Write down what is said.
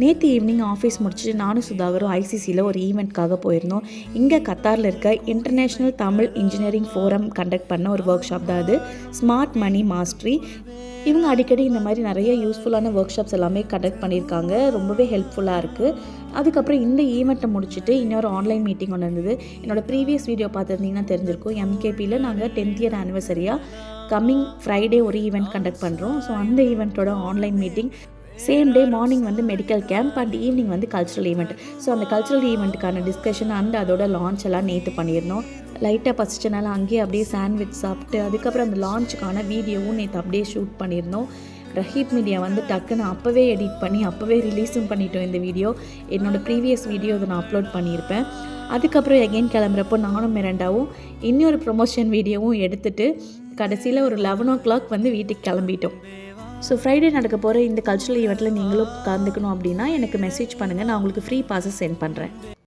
நேற்று evening office முடிச்சுட்டு நானும் சுதாகரும் ஐசிசியில் ஒரு ஈவெண்ட்காக போயிருந்தோம். இங்கே கத்தாரில் இருக்க international Tamil engineering forum conduct பண்ண ஒரு ஒர்க் ஷாப் தான் அது. Smart money mastery. இவங்க அடிக்கடி இந்த மாதிரி நிறைய யூஸ்ஃபுல்லான ஒர்க் ஷாப்ஸ் எல்லாமே கண்டக்ட் பண்ணியிருக்காங்க. ரொம்பவே ஹெல்ப்ஃபுல்லாக இருக்குது. அதுக்கப்புறம் இந்த ஈவெண்ட்டை முடிச்சுட்டு இன்னொரு ஆன்லைன் மீட்டிங் ஒன்று இருந்தது. என்னோடய ப்ரீவியஸ் வீடியோ பார்த்துருந்தீங்கன்னா தெரிஞ்சிருக்கும். எம்கேபியில் நாங்கள் 10th இயர் ஆனிவர்சரியாக கம்மிங் ஃப்ரைடே ஒரு ஈவெண்ட் கண்டக்ட் பண்ணுறோம். ஸோ அந்த ஈவெண்ட்டோட online meeting same day morning வந்து மெடிக்கல் கேம்ப் அண்ட் ஈவினிங் வந்து கல்ச்சுரல் ஈவெண்ட். ஸோ அந்த கல்ச்சுரல் ஈவெண்ட்டுக்கான டிஸ்கஷன் அண்ட் அதோட லான்ச் எல்லாம் நேற்று பண்ணியிருந்தோம். லைட்டாக பசிச்சனால அங்கேயே அப்படியே சாண்ட்விச் சாப்பிட்டு அதுக்கப்புறம் அந்த லான்ச்சுக்கான வீடியோவும் நேற்று அப்படியே ஷூட் பண்ணியிருந்தோம். ரஹீப் மீடியா வந்து டக்குன்னு அப்போவே எடிட் பண்ணி அப்போவே ரிலீஸும் பண்ணிட்டோம் இந்த வீடியோ. என்னோடய ப்ரீவியஸ் வீடியோ அதை நான் அப்லோட் பண்ணியிருப்பேன். அதுக்கப்புறம் எகெயின் கிளம்புறப்போ நானும் மிரண்டாவும் இன்னொரு ப்ரொமோஷன் வீடியோவும் எடுத்துகிட்டு கடைசியில் ஒரு 11 o'clock வந்து வீட்டுக்கு கிளம்பிட்டோம். ஸோ ஃப்ரைடே நடக்க போகிற இந்த கல்ச்சுரல் ஈவெண்ட்டில் நீங்களும் கலந்துக்கணும் அப்படின்னா எனக்கு மெசேஜ் பண்ணுங்கள். நான் உங்களுக்கு ஃப்ரீ பாஸஸ் சென்ட் பண்ணுறேன்.